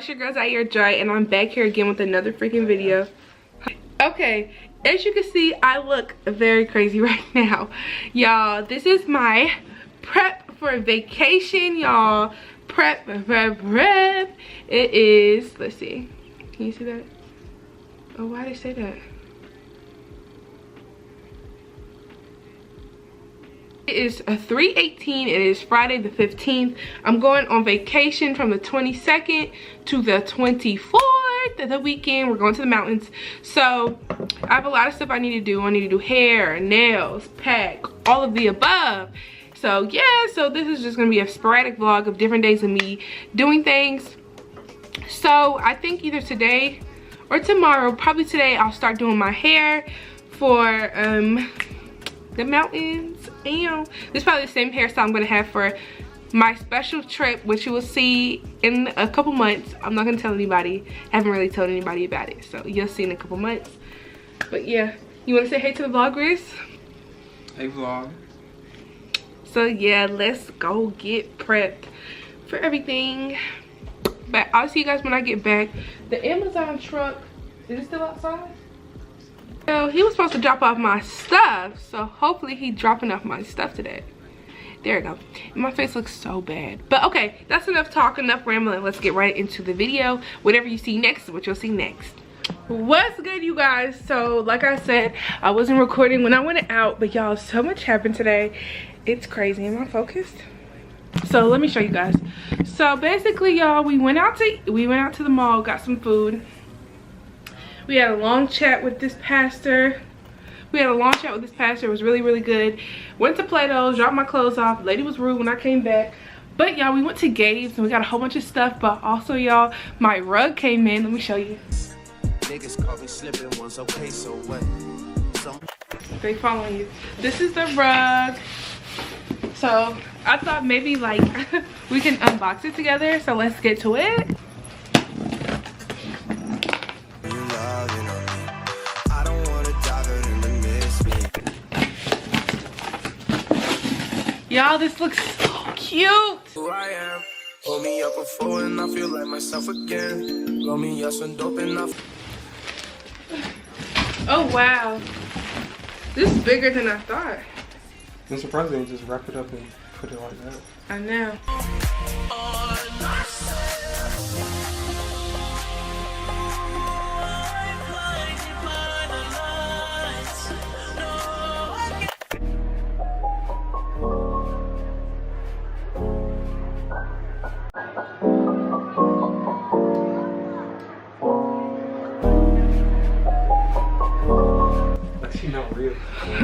it's your girl Zaire Joy, and I'm back here again with another freaking video. Okay, as you can see, I look very crazy right now. Y'all, this is my prep for vacation, y'all. Prep. It is, let's see. Can you see that? Oh, why did they say that? It is 3:18. It is Friday the 15th. I'm going on vacation from the 22nd to the 24th, the weekend. We're going to the mountains. So I have a lot of stuff I need to do. I need to do hair, nails, pack, all of the above. So yeah, so this is just gonna be a sporadic vlog of different days of me doing things. So I think either today or tomorrow, probably today, I'll start doing my hair for the mountains. And you know, this is probably the same hairstyle I'm gonna have for my special trip, which you will see in a couple months. I'm not gonna tell anybody. I haven't really told anybody about it, so you'll see in a couple months. But yeah, you wanna say hey to the vloggers? Hey vlog. So yeah, let's go get prepped for everything. But I'll see you guys when I get back. The Amazon truck, is it still outside? So he was supposed to drop off my stuff, so hopefully he's dropping off my stuff today. There we go. My face looks so bad. But okay, that's enough talk, enough rambling. Let's get right into the video. Whatever you see next is what you'll see next. What's good, you guys? So like I said, I wasn't recording when I went out, but y'all, so much happened today. It's crazy. Am I focused? So let me show you guys. So basically, y'all, we went out to the mall, got some food. We had a long chat with this pastor. It was really, really good. Went to Plato's, dropped my clothes off. Lady was rude when I came back. But y'all, we went to Gabe's and we got a whole bunch of stuff. But also, y'all, my rug came in. Let me show you. Niggas caught me slipping once, okay, so what? They following you. This is the rug. So I thought maybe like we can unbox it together. So let's get to it. Y'all, this looks so cute. Who I am. Hold me up before and I feel like myself again. Roll me up some dope enough. Oh wow. This is bigger than I thought. I'm surprised they just wrap it up and put it like that. I know. Not real.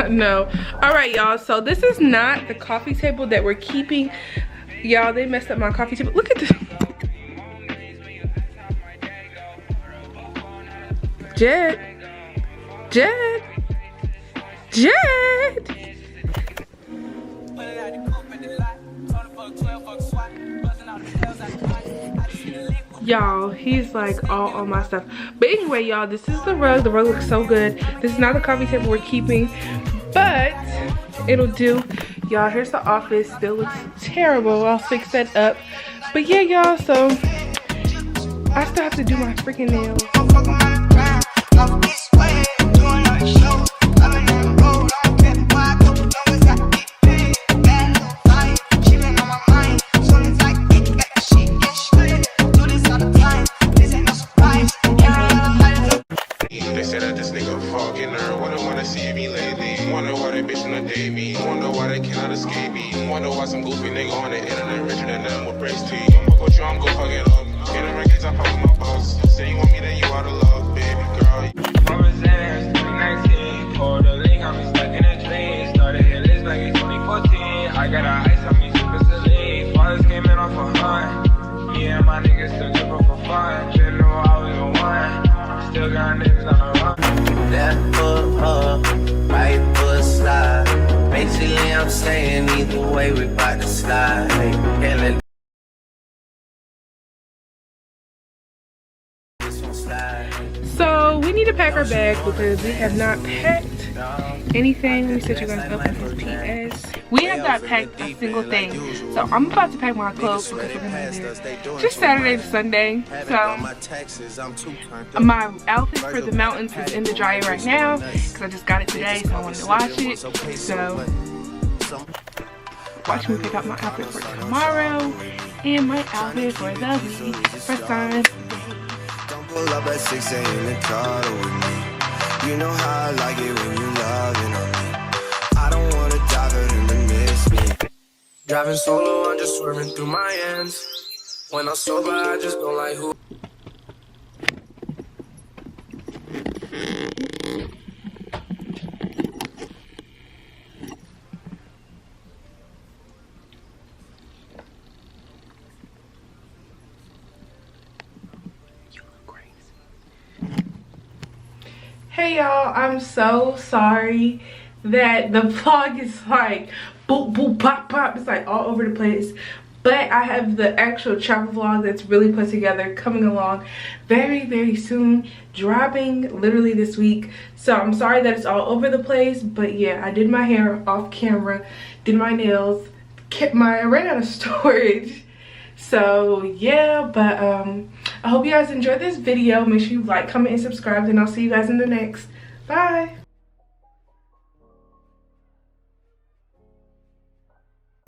No. All right, y'all, so this is not the coffee table that we're keeping. Y'all, they messed up my coffee table. Look at this. Jed. Y'all, he's like all on my stuff. But anyway, y'all, this is the rug. The rug looks so good. This is not the coffee table we're keeping, but it'll do. Y'all, here's the office. Still looks terrible. I'll fix that up. But yeah, y'all, so I still have to do my freaking nails. Wonder why some goofy nigga on the internet richer than them with brace teeth. What you, I'm gon' fuck it up. In the records, I pop my boss. Say you want me, then you out of love, baby girl. Promising, 2019. Pulled the link, I'm stuck in a dream. Started hit list back in 2014. I got a ice on me, super saline. Fathers came in off a hunt. Me and my niggas still tripping for fun. Didn't know I was the one. Still got niggas on the run. Left foot up, right foot slide. Basically, I'm saying either way we bout to slide. Hey, so we need to pack our bag because we have not packed anything. Let me set you guys up with this PS. We have not packed a single thing. So I'm about to pack my clothes because we're gonna be there just Saturday to Sunday. So my outfit for the mountains is in the dryer right now because I just got it today, so I wanted to wash it. So watch me pick out my outfit for tomorrow and my outfit for the week for Sunday. Pull up at 6 a.m. and cuddle with me. You know how I like it when you loving on me. I don't wanna dive it in and miss me. Driving solo, I'm just swerving through my ends. When I'm sober, I just go like who. Hey y'all, I'm so sorry that the vlog is like boop boop pop pop. It's like all over the place, but I have the actual travel vlog that's really put together coming along very soon, dropping literally this week. So I'm sorry that it's all over the place, but yeah, I did my hair off camera, did my nails, I ran out of storage. So yeah, but I hope you guys enjoyed this video. Make sure you like, comment, and subscribe, and I'll see you guys in the next. Bye.